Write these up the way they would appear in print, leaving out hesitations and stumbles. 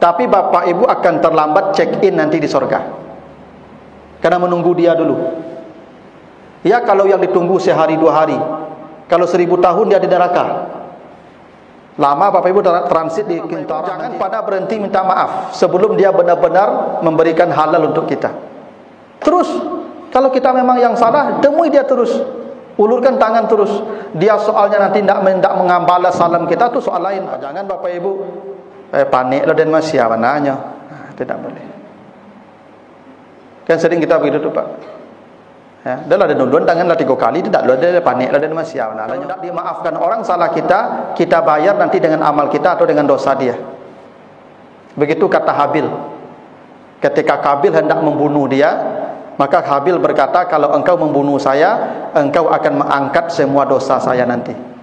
tapi bapak ibu akan terlambat check-in nanti di surga, karena menunggu dia dulu. Ya, kalau yang ditunggu sehari 2 hari, kalau 1000 tahun dia di neraka. Lama bapak ibu transit di Kintara. Jangan pada berhenti minta maaf sebelum dia benar-benar memberikan halal untuk kita. Terus, kalau kita memang yang salah, temui dia terus, ulurkan tangan terus. Dia soalnya nanti tidak mengambalas salam kita, itu soal lain. Jangan bapak ibu panik lo dan masih apa nanya. Tidak boleh. Kan sering kita begitu tuh pak. Ya, dah lah duluan tanganlah 3 kali, tidak lo ada panik lo dan masih apa. Nah, tidak dimaafkan orang salah kita, kita bayar nanti dengan amal kita atau dengan dosa dia. Begitu kata Habil. Ketika Kabil hendak membunuh dia, maka Habil berkata, kalau engkau membunuh saya, engkau akan mengangkat semua dosa saya nanti.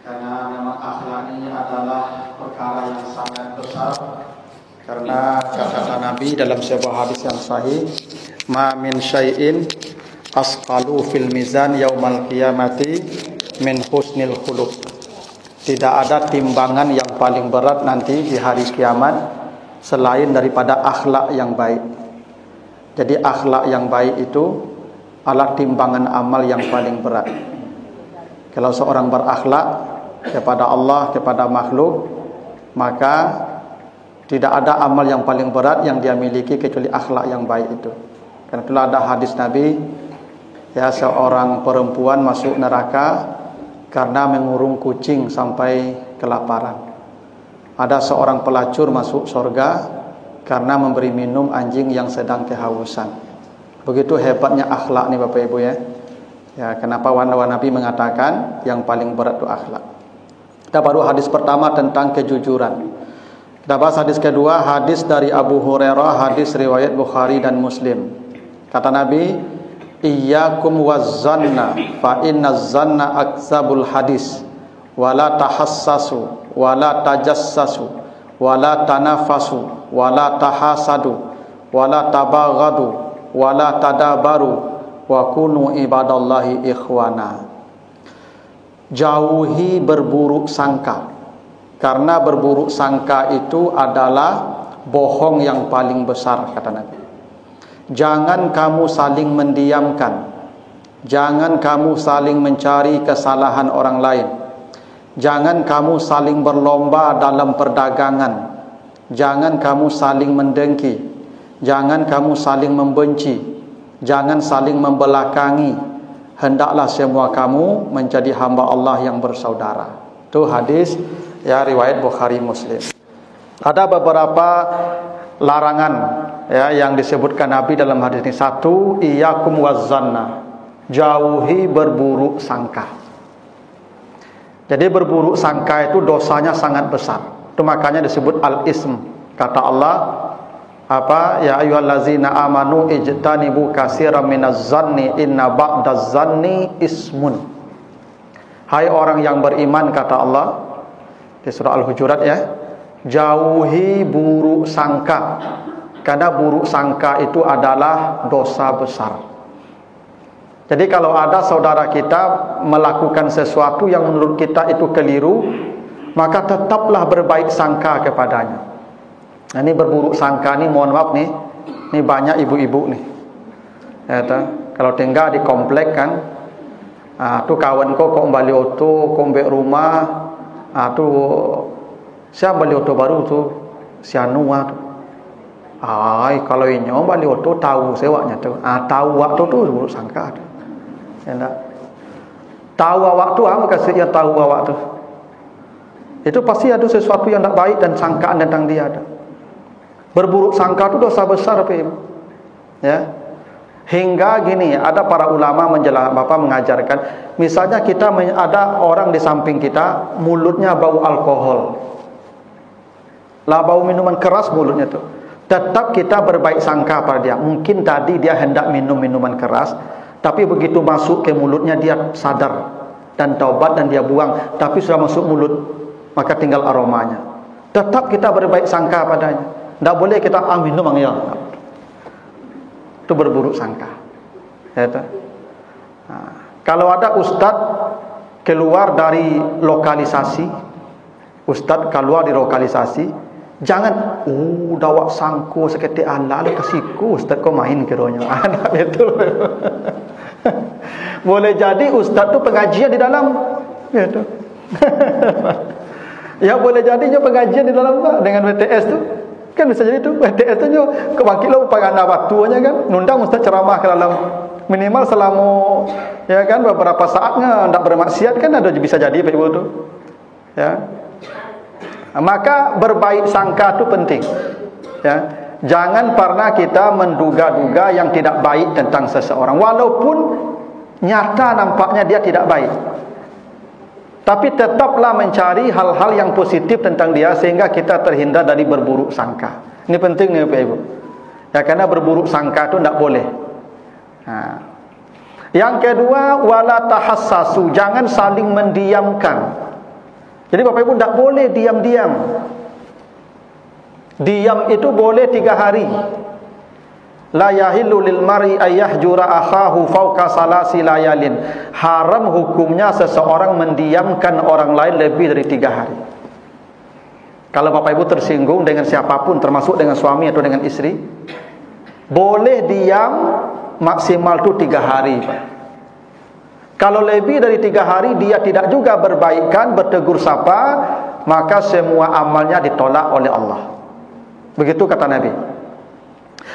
Karena memang akhlak ini adalah perkara yang sangat besar. Karena kata Nabi dalam sebuah hadis yang sahih, ma min syai'in asqalu fil mizan yaumal qiyamati min husnil khuluq. Tidak ada timbangan yang paling berat nanti di hari kiamat selain daripada akhlak yang baik. Jadi akhlak yang baik itu adalah timbangan amal yang paling berat. Kalau seorang berakhlak kepada Allah, kepada makhluk, maka tidak ada amal yang paling berat yang dia miliki kecuali akhlak yang baik itu. Karena itulah ada hadis Nabi, ya, seorang perempuan masuk neraka karena mengurung kucing sampai kelaparan. Ada seorang pelacur masuk surga karena memberi minum anjing yang sedang kehausan. Begitu hebatnya akhlak nih Bapak Ibu ya. Ya, kenapa Nabi mengatakan yang paling berat itu akhlak. Kita baru hadis pertama tentang kejujuran. Kita bahas hadis kedua, hadis dari Abu Hurairah, hadis riwayat Bukhari dan Muslim. Kata Nabi, iyyakum wazzanna fa inna zanna akzabul hadis wala tahassasu wala tajassasu wala tanafasu wala tahasadu wala tabaghadu wala tadabaru wa kunu ibadallahi ikhwana. Jauhi berburuk sangka, karena berburuk sangka itu adalah bohong yang paling besar, kata Nabi. Jangan kamu saling mendiamkan, jangan kamu saling mencari kesalahan orang lain, jangan kamu saling berlomba dalam perdagangan, jangan kamu saling mendengki, jangan kamu saling membenci, jangan saling membelakangi. Hendaklah semua kamu menjadi hamba Allah yang bersaudara. Itu hadis ya riwayat Bukhari Muslim. Ada beberapa larangan ya yang disebutkan Nabi dalam hadis ini. 1, iyyakum wazzanna, jauhi berburuk sangka. Jadi berburuk sangka itu dosanya sangat besar. Itu makanya disebut al-ism. Kata Allah, apa, ya ayyuhallazina amanu ijtanibu katsiran minaz zanni inna ba'daz zanni ismun. Hai orang yang beriman, kata Allah di surah Al-Hujurat ya, jauhi buruk sangka, karena buruk sangka itu adalah dosa besar. Jadi kalau ada saudara kita melakukan sesuatu yang menurut kita itu keliru, maka tetaplah berbaik sangka kepadanya. Nah, ini berburuk sangka nih, mohon maaf nih, ini banyak ibu-ibu nih. Ya, kalau tinggal di komplek kan, tuh kawan kok beli auto, kombek rumah, tuh siapa beli auto baru tuh, si Anua tuh. Kalau ini beli auto tahu sewanya tuh, tahu waktu tuh buruk sangka. Ya, tahu waktu apa kasih yang tahu waktu? Itu pasti ada sesuatu yang tidak baik dan sangkaan tentang dia ada. Berburuk sangka itu dosa besar, ya. Hingga gini, ada para ulama mengajarkan, misalnya kita ada orang di samping kita, mulutnya bau alkohol, lah bau minuman keras mulutnya tuh. Tetap kita berbaik sangka pada dia. Mungkin tadi dia hendak minum minuman keras, tapi begitu masuk ke mulutnya dia sadar dan taubat dan dia buang, tapi sudah masuk mulut, maka tinggal aromanya. Tetap kita berbaik sangka padanya. Tak boleh kita minum ya. Itu berburuk sangka. Ya, kalau ada ustaz keluar dari lokalisasi, ustaz keluar di lokalisasi, jangan dawak sangku seketik lalu kesiku ustaz kau main kiranya. Ada betul. Boleh jadi ustaz tu pengajian di dalam, gitu. Ya boleh jadinya pengajian di dalam dengan WTS tu. Kan bisa jadi tu WTS tu kewakilan pagana waktunya kan. Nundang ustaz ceramah ke dalam minimal selama ya kan beberapa saatnya tidak bermaksiat kan, ada bisa jadi Pak Ibu tu. Ya. Maka berbaik sangka tu penting. Ya. Jangan pernah kita menduga-duga yang tidak baik tentang seseorang walaupun nyata nampaknya dia tidak baik. Tapi tetaplah mencari hal-hal yang positif tentang dia sehingga kita terhindar dari berburuk sangka. Ini penting nih Pak Ibu. Ya, karena berburuk sangka itu tidak boleh. Yang kedua, wala tahassasu, jangan saling mendiamkan. Jadi Bapak Ibu tidak boleh diam-diam. Diam itu boleh 3 hari. La yahillu lil mar'i ayyahjura akhahu fawqa salasi layalin. Haram hukumnya seseorang mendiamkan orang lain lebih dari 3 hari. Kalau Bapak Ibu tersinggung dengan siapapun, termasuk dengan suami atau dengan istri, boleh diam maksimal itu 3 hari, Pak. Kalau lebih dari 3 hari dia tidak juga berbaikan, bertegur sapa, maka semua amalnya ditolak oleh Allah. Begitu kata Nabi.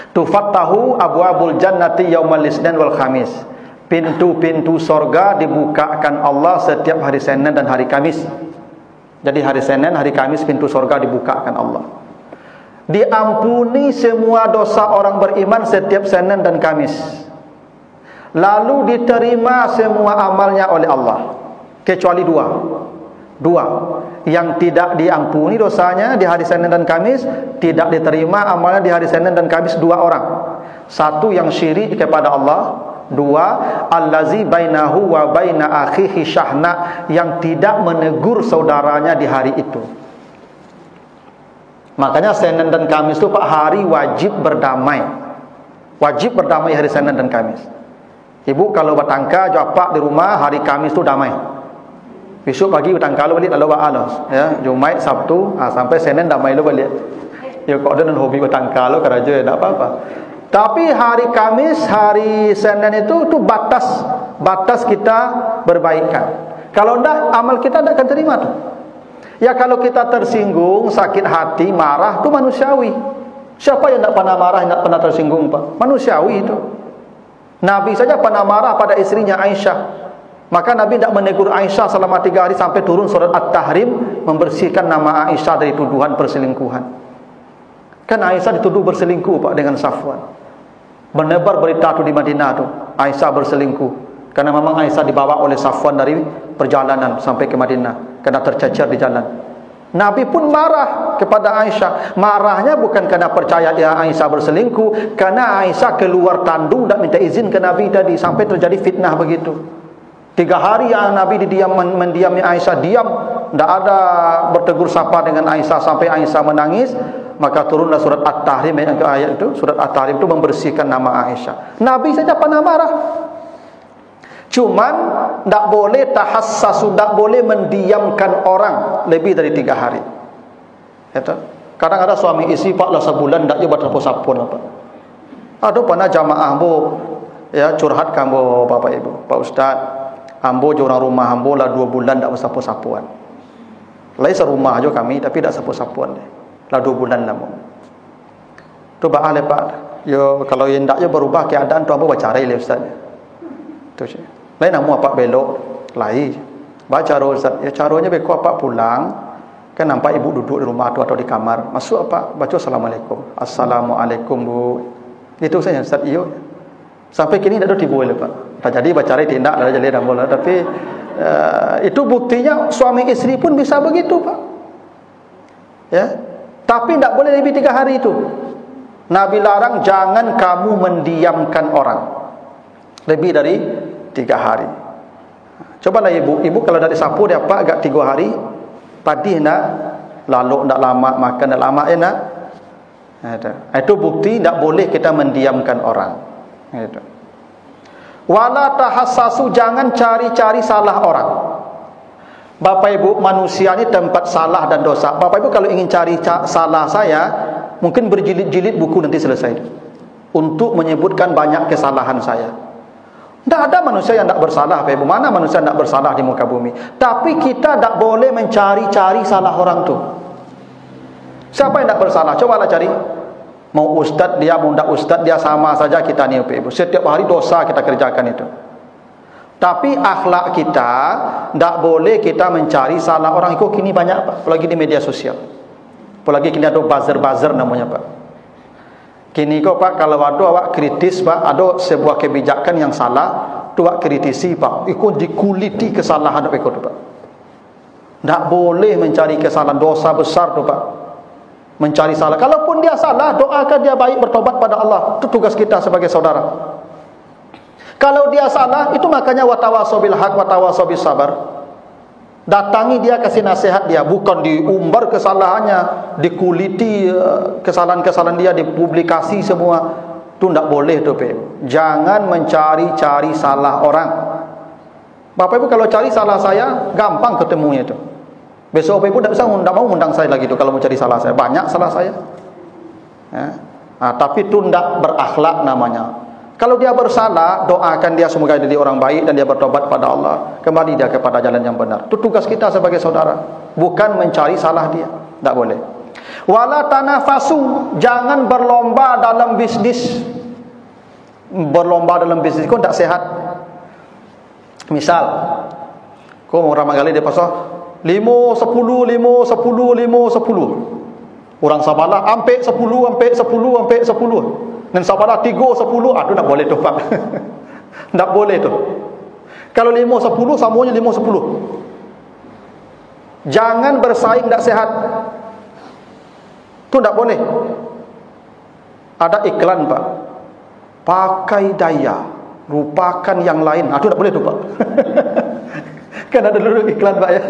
Tufattahu abwabul jannati yaumal isnin wal khamis. Pintu-pintu sorga dibukakan Allah setiap hari Senin dan hari Kamis. Jadi hari Senin, hari Kamis pintu sorga dibukakan Allah. Diampuni semua dosa orang beriman setiap Senin dan Kamis. Lalu diterima semua amalnya oleh Allah. Kecuali dua. Yang tidak diampuni dosanya di hari Senin dan Kamis, tidak diterima amalnya di hari Senin dan Kamis, 2 orang. Satu yang syirik kepada Allah, 2 allazi bainahu wa baina akhihi syahna, yang tidak menegur saudaranya di hari itu. Makanya Senin dan Kamis itu Pak hari wajib berdamai. Wajib berdamai hari Senin dan Kamis. Ibu kalau bertangka japak di rumah hari Kamis itu damai. Besok pagi bertangka lu balik lalu baalos ya, Jumaat, Sabtu, sampai Senin damai lu balik. Ya kok ada hobi bertangka lu keraja enggak apa-apa. Tapi hari Kamis, hari Senin itu batas kita berbaikan. Kalau enggak amal kita enggak akan terima tuh. Ya kalau kita tersinggung, sakit hati, marah itu manusiawi. Siapa yang enggak pernah marah, enggak pernah tersinggung, Pak? Manusiawi itu. Nabi saja pernah marah pada istrinya Aisyah. Maka Nabi tidak menegur Aisyah selama 3 hari sampai turun surat At-Tahrim membersihkan nama Aisyah dari tuduhan perselingkuhan. Kan Aisyah dituduh berselingkuh Pak dengan Safwan. Menebar berita tu di Madinah tu, Aisyah berselingkuh. Karena memang Aisyah dibawa oleh Safwan dari perjalanan sampai ke Madinah karena tercecer di jalan. Nabi pun marah kepada Aisyah. Marahnya bukan karena percaya dia Aisyah berselingkuh, karena Aisyah keluar tandung dan minta izin ke Nabi tadi sampai terjadi fitnah begitu. 3 hari yang Nabi mendiami Aisyah, diam, tidak ada bertegur sapa dengan Aisyah sampai Aisyah menangis. Maka turunlah surat At-Tahrim, ayat itu, surat At-Tahrim itu membersihkan nama Aisyah. Nabi saja pernah marah. Cuman tidak boleh tahassasu, tidak boleh mendiamkan orang lebih dari 3 hari. Kadang ada suami istri Pak lah sebulan tidak juga bertepuk-sapun apa. Aduh pernah jamaah bu ya curhat kamu Bapak Ibu, Pak Ustaz. Ambo orang rumah ambo lah 2 bulan tak bersapu-sapuan. Lain serumah aja kami tapi tak sapu-sapuan deh. Lah 2 bulan lama. Tu bah le Pak. Yo kalau yang tak yo berubah keadaan tu ambo baca le Ustaz. Tu je. Lain amu apa belok lain. Baca Ustaz. Ya caranya beko apa pulang kan nampak ibu duduk di rumah tu atau di kamar. Masuk apa baca assalamualaikum. Assalamualaikum Bu. Itu saja Ustaz iyo. Sampai kini tak ada tibu le Pak. Tak jadi baca tindak dah jadi dah mula tapi itu buktinya suami istri pun bisa begitu Pak. Ya. Tapi tidak boleh lebih 3 hari itu. Nabi larang jangan kamu mendiamkan orang lebih dari 3 hari. Cobalah ibu kalau dari sapu dia apa agak 3 hari padi nak lalu tak lama, makan tak lama, enak. Itu bukti tak boleh kita mendiamkan orang. Itu. Wala tahassasu, jangan cari-cari salah orang. Bapak Ibu, manusia ni tempat salah dan dosa. Bapak Ibu kalau ingin cari salah saya, mungkin berjilid-jilid buku nanti selesai untuk menyebutkan banyak kesalahan saya. Tak ada manusia yang tak bersalah, Bapak Ibu. Mana manusia yang tak bersalah di muka bumi? Tapi kita tak boleh mencari-cari salah orang tu. Siapa yang tak bersalah? Cobalah cari. Mau ustaz dia, mau tak ustaz dia, sama saja kita ni, Bapak Ibu. Setiap hari dosa kita kerjakan itu. Tapi akhlak kita tak boleh kita mencari salah orang. Kok kini banyak, Pak, apalagi di media sosial. Apalagi kini ada buzzer-buzzer namanya, Pak. Kini kok, Pak, kalau ada awak kritis, Pak, ada sebuah kebijakan yang salah, tu awak kritisi, Pak. Ikut dikuliti kesalahan apa ikut, Pak. Tak boleh mencari kesalahan, dosa besar tu, Pak. Mencari salah. Kalaupun dia salah, doakan dia baik, bertobat pada Allah. Itu tugas kita sebagai saudara. Kalau dia salah, itu makanya watawasau bil haq watawasau bis sabar. Datangi dia, kasih nasihat dia, bukan diumbar kesalahannya, dikuliti kesalahan-kesalahan dia, dipublikasi semua. Itu tidak boleh tu, Pak. Jangan mencari-cari salah orang. Bapak Ibu kalau cari salah saya, gampang ketemunya itu. Besok Bapak Ibu tidak mau undang saya lagi tu kalau mau cari salah saya. Banyak salah saya. Ya. Tapi itu tidak berakhlak namanya. Kalau dia bersalah, doakan dia semoga jadi orang baik dan dia bertobat pada Allah. Kembali dia kepada jalan yang benar. Itu tugas kita sebagai saudara. Bukan mencari salah dia. Tak boleh. Wala tanafasu, jangan berlomba dalam bisnis. Berlomba dalam bisnis kau tak sehat. Misal, kau mau ramai kali dia pasal 5, 10, 5, 10, 5, 10. Orang sabalah ampe 10, ampe 10, ampe 10. Dan sabalah 3, 10, tu tak boleh tu, Pak. Tak boleh tu. Kalau 5, 10, semuanya 5, 10. Jangan bersaing tak sehat. Tu tak boleh. Ada iklan, Pak. Pakai daya, lupakan yang lain. Tu tak boleh tu, Pak. Kan ada dulu iklan, Pak, ya.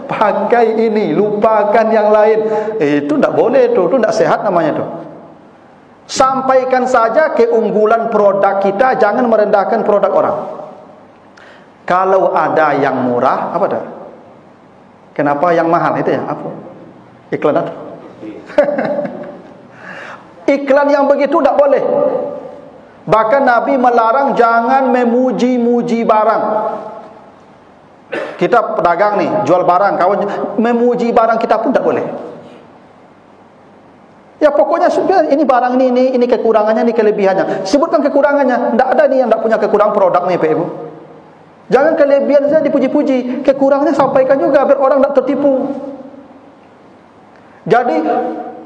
Pakai ini, lupakan yang lain. Itu tak boleh tu. Tu tak sehat namanya tu. Sampaikan saja keunggulan produk kita, jangan merendahkan produk orang. Kalau ada yang murah, apa dah? Kenapa yang mahal itu ya? Apa? Iklan itu. Iklan yang begitu tak boleh. Bahkan Nabi melarang jangan memuji-muji barang. Kita pedagang nih, jual barang, kawan memuji barang kita pun tak boleh. Ya pokoknya sudah, ini barang ini kekurangannya, ini kelebihannya. Sebutkan kekurangannya. Tak ada nih yang tak punya kekurangan produk nih, Pak Ibu. Jangan kelebihan saja dipuji-puji, kekurangannya sampaikan juga biar orang tak tertipu. Jadi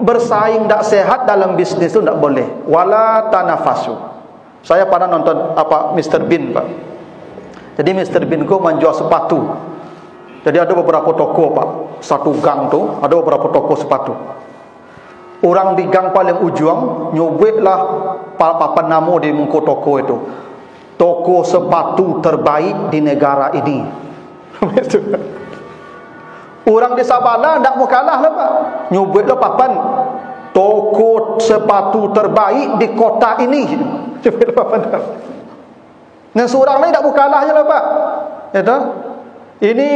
bersaing tak sehat dalam bisnis itu tak boleh. Wala tanafasu. Saya pernah nonton Mr. Bean, Pak. Jadi Mr. Bean ko menjual sepatu. Jadi ada beberapa toko, Pak. Satu gang tu ada beberapa toko sepatu. Orang di gang paling ujung nyobeklah papan nama di muka toko itu. Toko sepatu terbaik di negara ini. Orang di Sabana tak mau kalah lah, Pak. Nyobeklah papan toko sepatu terbaik di kota ini. Nyobeklah papan. Dan seorang lain tak mau kalah je lah, Pak. Ya, ini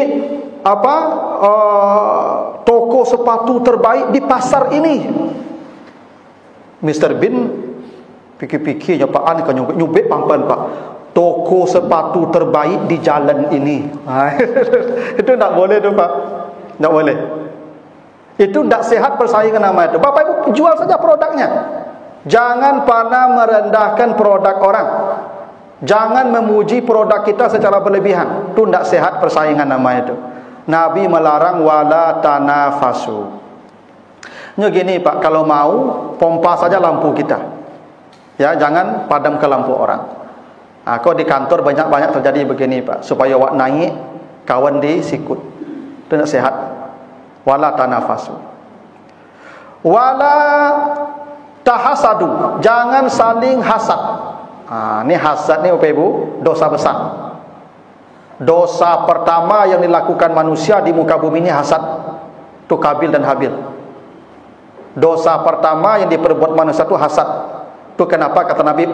toko sepatu terbaik di pasar ini. Mr. Bean fikir-fikir nyopaan kan nyubek pampan, Pak. Toko sepatu terbaik di jalan ini. Itu tak boleh tu, Pak. Tak boleh. Itu tak sehat persaingan nama itu. Bapak Ibu jual saja produknya. Jangan pernah merendahkan produk orang. Jangan memuji produk kita secara berlebihan. Itu tak sehat persaingan nama itu. Nabi melarang wala tanafasu. Nya gini, Pak, kalau mau pompa saja lampu kita. Ya, jangan padam ke lampu orang. Kau di kantor banyak-banyak terjadi begini, Pak. Supaya awak naik, kawan disikut. Itu tak sehat. Wala tanafasu. Wala tahasadu. Jangan saling hasad. Ini hasad ni, Bapak Ibu, dosa besar. Dosa pertama yang dilakukan manusia di muka bumi ini hasad. Itu Tu Kabil dan Habil. Dosa pertama yang diperbuat manusia itu hasad. Tu kenapa kata Nabi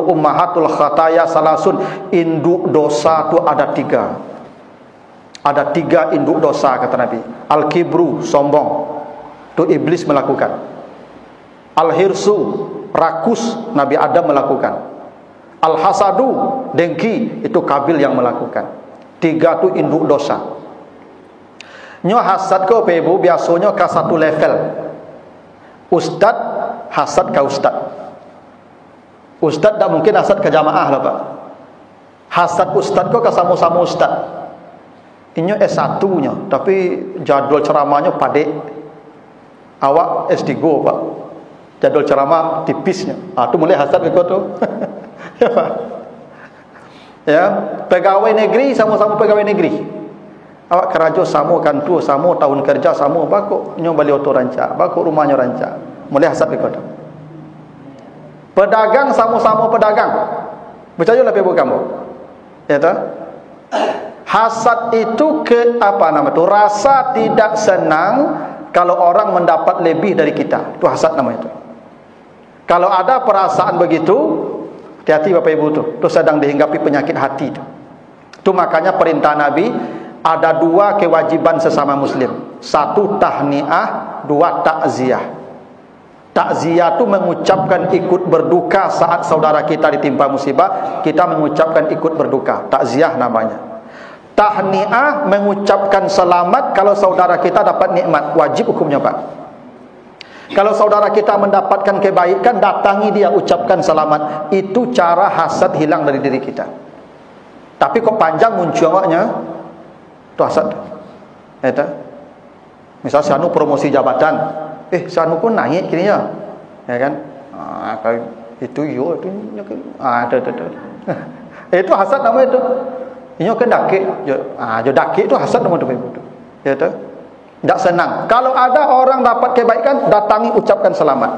ummahatul khataya salasun, induk dosa tu ada 3. Ada 3 induk dosa kata Nabi. Al-kibru, sombong. Tu iblis melakukan. Al-hirsu, rakus, Nabi Adam melakukan. Al-hasadu, dengki, itu Kabil yang melakukan. 3 tu induk dosa. Nyo hasad ko pe ibu biasanya ke satu level. Ustaz hasad ke ustaz. Ustaz tak mungkin hasad ke jamaah lah Pak. Hasad ustaz ko ke sama-sama ustaz. Inyo S1 nya, tapi jadwal ceramahnya padek. Awak S3 Pak. Jadwal ceramah tipisnya. Tu mulai hasad ke kau tu. Ya Pak. Ya, pegawai negeri sama-sama pegawai negeri. Awak kerajo sama kantu sama tahun kerja sama bakok nyo bali oto rancak, bakok rumahnya rancak. Mulai hasad ke kau tu. Pedagang sama-sama pedagang. Percayalah ibu kamu. Ya tak? Hasad itu ke apa nama itu? Rasa tidak senang kalau orang mendapat lebih dari kita. Itu hasad namanya itu. Kalau ada perasaan begitu, hati-hati Bapak Ibu tu. Itu sedang dihinggapi penyakit hati tu. Itu makanya perintah Nabi ada 2 kewajiban sesama muslim. 1 tahniah, 2 takziah. Takziah itu mengucapkan ikut berduka saat saudara kita ditimpa musibah, kita mengucapkan ikut berduka. Takziah namanya. Tahniah mengucapkan selamat kalau saudara kita dapat nikmat, wajib hukumnya Pak. Kalau saudara kita mendapatkan kebaikan, datangi dia, ucapkan selamat. Itu cara hasad hilang dari diri kita. Tapi kok panjang munculnya, itu hasad. Itu. Misal Sanu promosi jabatan, Sanu pun naik kini ya, ya kan? Itu yo, itu itu hasad namanya itu. Inyo ke dakik, jo dakik itu hasad nama tu itu. Ya tu. Tak senang. Kalau ada orang dapat kebaikan, datangi ucapkan selamat.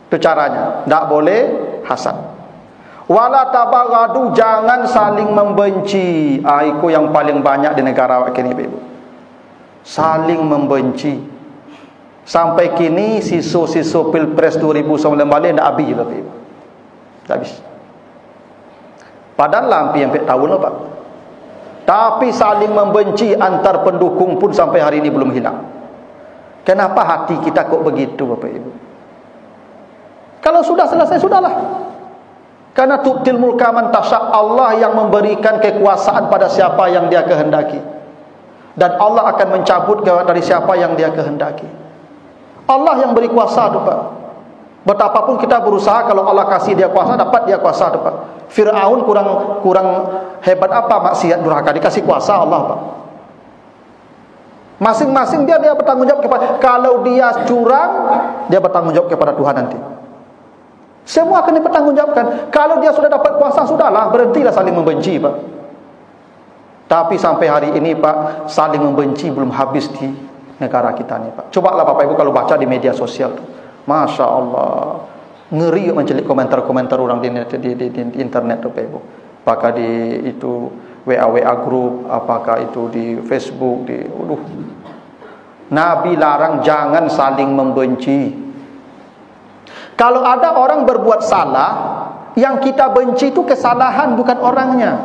Itu caranya. Tak boleh hasad. Wala tabaghadu, jangan saling membenci. Itu yang paling banyak di negara kini Ibu. Saling membenci. Sampai kini sisu-sisu Pilpres 2019 balik tak habis Bapak Ibu. Tak habis. Padahal lampi sampai tahun lah Pak. Tapi saling membenci antar pendukung pun sampai hari ini belum hilang. Kenapa hati kita kok begitu Bapak Ibu? Kalau sudah selesai, sudahlah. Karena tu'til mulka man tasha', Allah yang memberikan kekuasaan pada siapa yang dia kehendaki. Dan Allah akan mencabut dari siapa yang dia kehendaki. Allah yang beri kuasa tu Pak. Betapapun kita berusaha, kalau Allah kasih dia kuasa, dapat dia kuasa tu Pak. Fir'aun kurang hebat apa maksiat durhaka, dikasih kuasa Allah Pak. Masing-masing dia bertanggung jawab kepada, kalau dia curang, dia bertanggung jawab kepada Tuhan nanti. Semua akan dipertanggungjawabkan. Kalau dia sudah dapat kuasa, sudahlah, berhentilah saling membenci Pak. Tapi sampai hari ini Pak, saling membenci belum habis di negara kita ni Pak. Cobalah Bapak Ibu kalau baca di media sosial tu, Masya Allah, ngeri mencelik komentar-komentar orang di internet tu Bapak Ibu. Apakah di itu WA group, apakah itu di Facebook, Nabi larang jangan saling membenci. Kalau ada orang berbuat salah, yang kita benci itu kesalahan, bukan orangnya.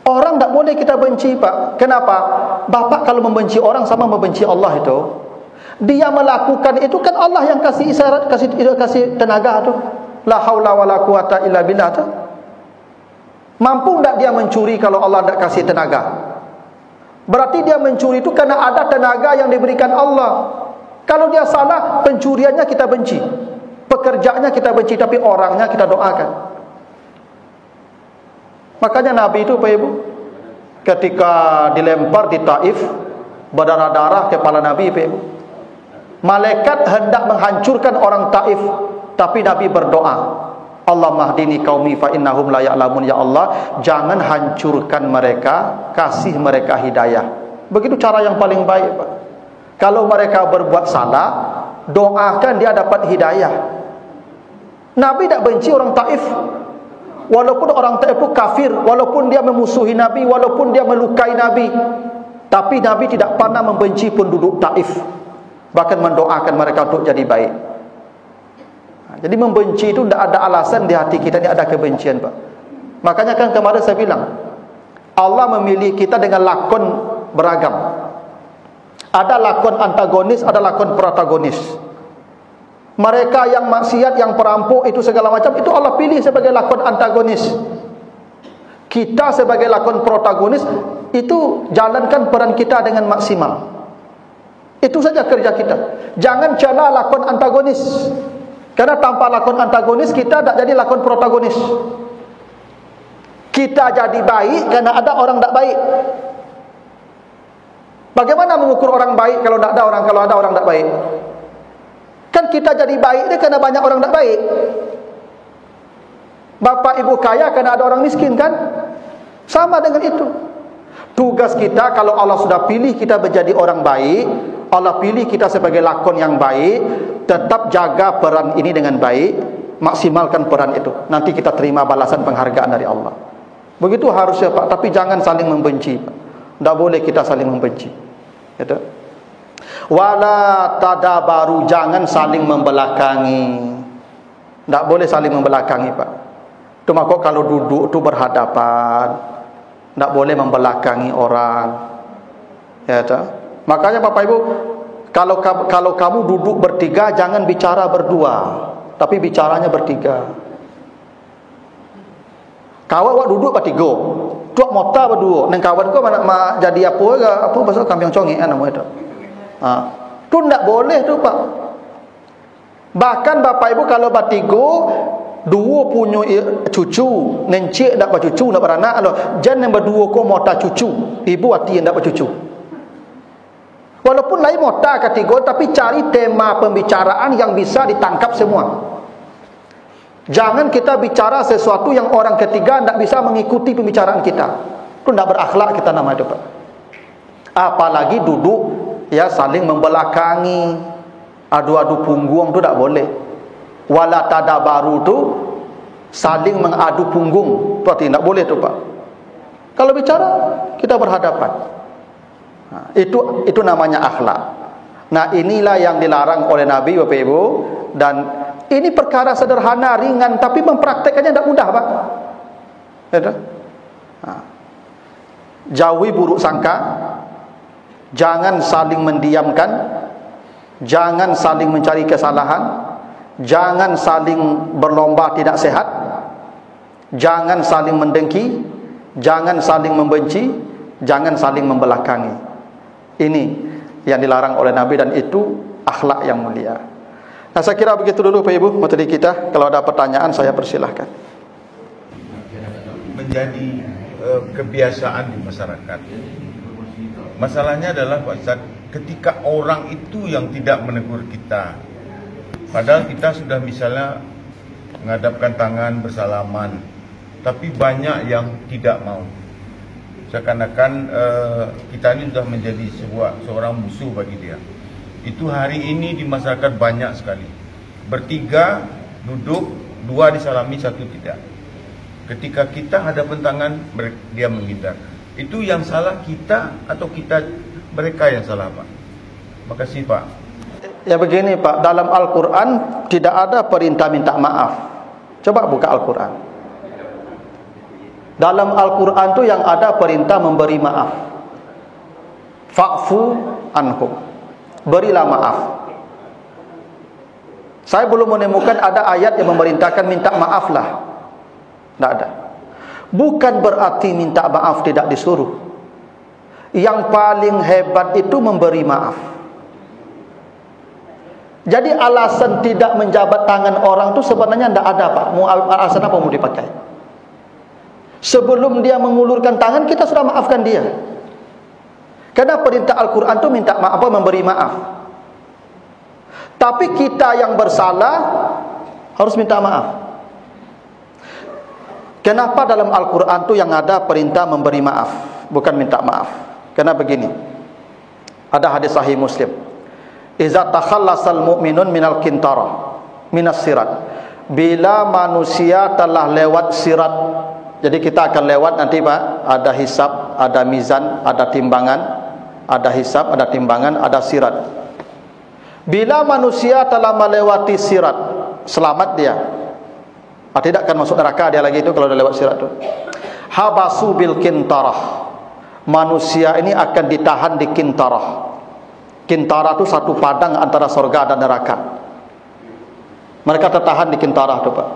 Orang tak boleh kita benci Pak. Kenapa? Bapak kalau membenci orang sama membenci Allah itu. Dia melakukan itu kan Allah yang kasih isyarat, kasih tenaga tu. La haula wala quwata illa billah tu. Mampu tak dia mencuri kalau Allah tak kasih tenaga? Berarti dia mencuri itu karena ada tenaga yang diberikan Allah. Kalau dia salah, pencuriannya kita benci, pekerjaannya kita benci, tapi orangnya kita doakan. Makanya Nabi itu Pak Ibu, ketika dilempar di Taif, berdarah-darah kepala Nabi Pak Ibu, malaikat hendak menghancurkan orang Taif, tapi Nabi berdoa, Allah mahdini qaumi fa innahum la ya'lamun, ya Allah jangan hancurkan mereka, kasih mereka hidayah. Begitu cara yang paling baik Pak. Kalau mereka berbuat salah, doakan dia dapat hidayah. Nabi tak benci orang Taif. Walaupun orang Taif itu kafir, walaupun dia memusuhi Nabi, walaupun dia melukai Nabi, Tapi Nabi tidak pernah membenci penduduk Taif, bahkan mendoakan mereka untuk jadi baik. Jadi membenci itu tidak ada alasan di hati kita, tidak ada kebencian, Pak. Makanya kan kemarin saya bilang, Allah memilih kita dengan lakon beragam. Ada lakon antagonis, ada lakon protagonis. Mereka yang maksiat, yang perampok, itu segala macam, itu Allah pilih sebagai lakon antagonis. Kita sebagai lakon protagonis, itu jalankan peran kita dengan maksimal. Itu saja kerja kita. Jangan cela lakon antagonis. Karena tanpa lakon antagonis, kita tak jadi lakon protagonis. Kita jadi baik karena ada orang tak baik. Bagaimana mengukur orang baik kalau ada orang tak baik? Kan kita jadi baik dia karena banyak orang tak baik. Bapak ibu kaya karena ada orang miskin, kan? Sama dengan itu. Tugas kita, kalau Allah sudah pilih kita menjadi orang baik, Allah pilih kita sebagai lakon yang baik, tetap jaga peran ini dengan baik, maksimalkan peran itu. Nanti kita terima balasan penghargaan dari Allah. Begitu harusnya, Pak. Tapi jangan saling membenci. Tidak boleh kita saling membenci. Gitu. Wala tadabaru, jangan saling membelakangi. Tidak boleh saling membelakangi, Pak. Itu maka kalau duduk itu berhadapan, tidak boleh membelakangi orang. Ya, tak? Makanya Bapak Ibu, kalau kamu duduk bertiga, jangan bicara berdua, tapi bicaranya bertiga. Kawan awak duduk bertiga, tuak mota berdua, neng kawan kau mana jadi apa pasal kambing congi nama itu. Tu tidak boleh tu, Pak. Bahkan Bapak Ibu kalau bertiga, dua punya cucu, nencik tak bercucu, tak beranak, jangan yang berdua kau mota cucu, ibu hati yang tak bercucu. Walaupun lain mota kategori, tapi cari tema pembicaraan yang bisa ditangkap semua. Jangan kita bicara sesuatu yang orang ketiga tidak bisa mengikuti pembicaraan kita. Itu tidak berakhlak kita nama itu, Pak. Apalagi duduk ya saling membelakangi, adu-adu punggung, itu tidak boleh. Wala tadabaru tu saling mengadu punggung, itu tidak boleh tu, Pak. Kalau bicara kita berhadapan, itu namanya akhlak. Nah, inilah yang dilarang oleh Nabi, Bapak Ibu. Dan ini perkara sederhana, ringan, tapi mempraktekannya tidak mudah, Pak. Jauhi buruk sangka, jangan saling mendiamkan, jangan saling mencari kesalahan, jangan saling berlomba tidak sehat, jangan saling mendengki, jangan saling membenci, jangan saling membelakangi. Ini yang dilarang oleh Nabi, dan itu akhlak yang mulia. Nah, saya kira begitu dulu Pak Ibu materi kita. Kalau ada pertanyaan saya persilahkan. Menjadi kebiasaan di masyarakat. Masalahnya adalah Pak Ustaz, ketika orang itu yang tidak menegur kita, padahal kita sudah misalnya menghadapkan tangan bersalaman, tapi banyak yang tidak mau. Seakan-akan kita ini sudah menjadi seorang musuh bagi dia. Itu hari ini di masyarakat banyak sekali. Bertiga duduk, dua disalami, satu tidak. Ketika kita hadapan tangan, dia menghindar. Itu yang salah kita atau mereka yang salah, Pak? Makasih, Pak. Ya begini, Pak, dalam Al-Quran tidak ada perintah minta maaf. Coba buka Al-Quran. Dalam Al-Quran itu yang ada perintah memberi maaf. Fa'fu anhum, berilah maaf. Saya belum menemukan ada ayat yang memerintahkan minta maaflah. Tidak ada. Bukan berarti minta maaf tidak disuruh. Yang paling hebat itu memberi maaf. Jadi alasan tidak menjabat tangan orang itu sebenarnya tidak ada, Pak. Alasan apa mau dipakai? Sebelum dia mengulurkan tangan, kita sudah maafkan dia. Karena perintah Al-Quran itu minta maaf, memberi maaf. Tapi kita yang bersalah harus minta maaf. Kenapa dalam Al-Quran itu yang ada perintah memberi maaf, bukan minta maaf? Karena begini, ada hadis sahih Muslim. Iza takhallasal mu'minun minal kintara, minas sirat. Bila manusia telah lewat sirat, jadi kita akan lewat nanti, Pak, ada hisab, ada mizan, ada timbangan. ada hisab, ada timbangan, ada sirat. Bila manusia telah melewati sirat, selamat dia. Tidak akan masuk neraka dia lagi itu kalau dah lewat sirat itu. Habasu bil kintarah. Manusia ini akan ditahan di kintarah. Kintarah itu satu padang antara surga dan neraka. Mereka tertahan di kintarah itu, Pak.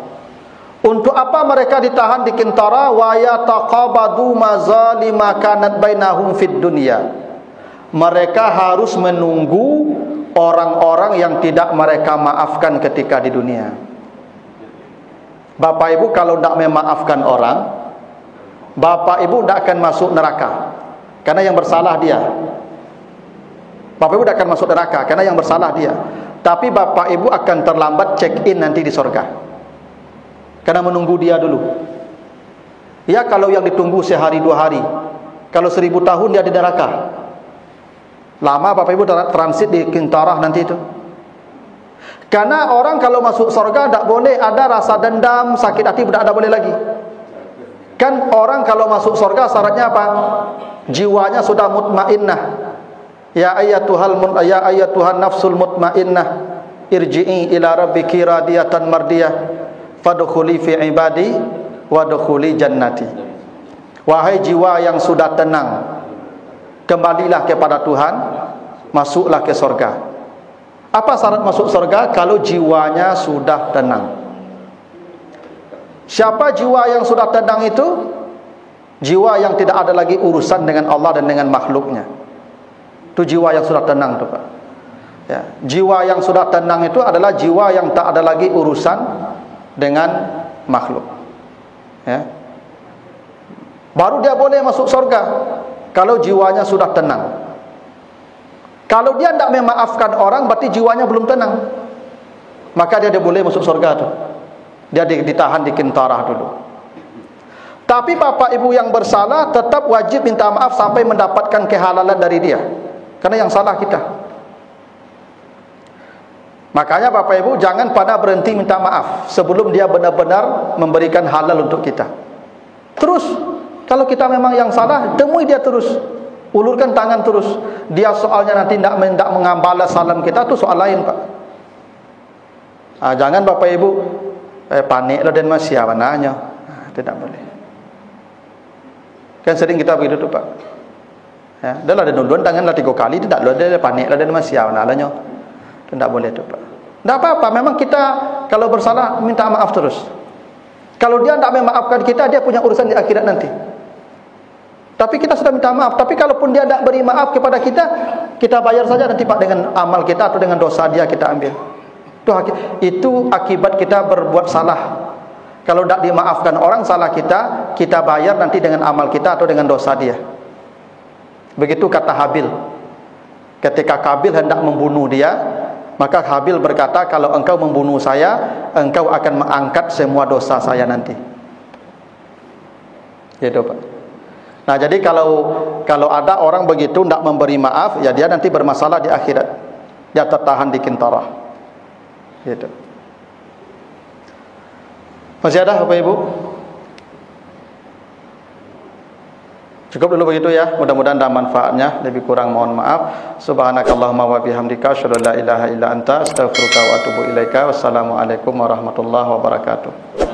Untuk apa mereka ditahan di kintarah? Wa yataqabadu mazalima kanat bainahum fid dunya. Mereka harus menunggu orang-orang yang tidak mereka maafkan ketika di dunia. Bapak Ibu kalau tidak memaafkan orang, Bapak Ibu tidak akan masuk neraka, karena yang bersalah dia. Bapak Ibu tidak akan masuk neraka karena yang bersalah dia. Tapi Bapak Ibu akan terlambat check in nanti di surga, karena menunggu dia dulu. Ya, kalau yang ditunggu sehari 2 hari, kalau 1000 tahun dia di neraka. Lama Bapak Ibu transit di kintarah nanti itu. Karena orang kalau masuk surga tidak boleh ada rasa dendam, sakit hati, tidak ada boleh lagi. Kan orang kalau masuk surga syaratnya apa? Jiwanya sudah mutmainnah. Ya ayyatuhan nafsul mutmainnah, irji'i ila rabbiki radiyatan mardiyah, fadkhuli fi ibadi wadkhuli jannati. Wahai jiwa yang sudah tenang, kembalilah kepada Tuhan, masuklah ke surga. Apa syarat masuk surga? Kalau jiwanya sudah tenang. Siapa jiwa yang sudah tenang itu? Jiwa yang tidak ada lagi urusan dengan Allah dan dengan makhluknya. Itu jiwa yang sudah tenang itu, Pak. Ya, jiwa yang sudah tenang itu adalah jiwa yang tak ada lagi urusan dengan makhluk. Ya. Baru dia boleh masuk surga kalau jiwanya sudah tenang. Kalau dia tidak memaafkan orang, berarti jiwanya belum tenang. Maka dia boleh masuk surga tu. Dia ditahan di kintarah dulu. Tapi Bapak Ibu yang bersalah tetap wajib minta maaf sampai mendapatkan kehalalan dari dia, karena yang salah kita. Makanya Bapak Ibu jangan pada berhenti minta maaf sebelum dia benar-benar memberikan halal untuk kita. Terus, kalau kita memang yang salah, temui dia terus. Ulurkan tangan terus. Dia soalnya nanti tidak mengambalas salam kita, itu soal lain, Pak. Jangan Bapak Ibu panik lo dan masih apa nanya. Tidak boleh. Kan sering kita begitu tuh, Pak. Ya, dah lah duluan tangan lah 3 kali, tidak lo dia panik lo dan masih apa nanya. Tidak boleh tuh, Pak. Tidak apa-apa, memang kita kalau bersalah minta maaf terus. Kalau dia tidak memaafkan kita, dia punya urusan di akhirat nanti. Tapi kita sudah minta maaf. Tapi kalaupun dia tidak beri maaf kepada kita, kita bayar saja nanti, Pak, dengan amal kita atau dengan dosa dia kita ambil. Itu akibat kita berbuat salah. Kalau tidak dimaafkan orang salah kita, kita bayar nanti dengan amal kita atau dengan dosa dia. Begitu kata Habil. Ketika Kabil hendak membunuh dia, maka Habil berkata, kalau engkau membunuh saya, engkau akan mengangkat semua dosa saya nanti. Gitu, Pak. Nah, jadi kalau ada orang begitu tidak memberi maaf, ya dia nanti bermasalah di akhirat. Dia tertahan di kintarah. Gitu. Masih ada Bapak Ibu? Cukup dulu begitu ya. Mudah-mudahan ada manfaatnya. Lebih kurang mohon maaf. Subhanakallahumma wa bihamdika asyhadu an la ilaha illa anta astaghfiruka wa atubu ilaika. Wassalamualaikum warahmatullahi wabarakatuh.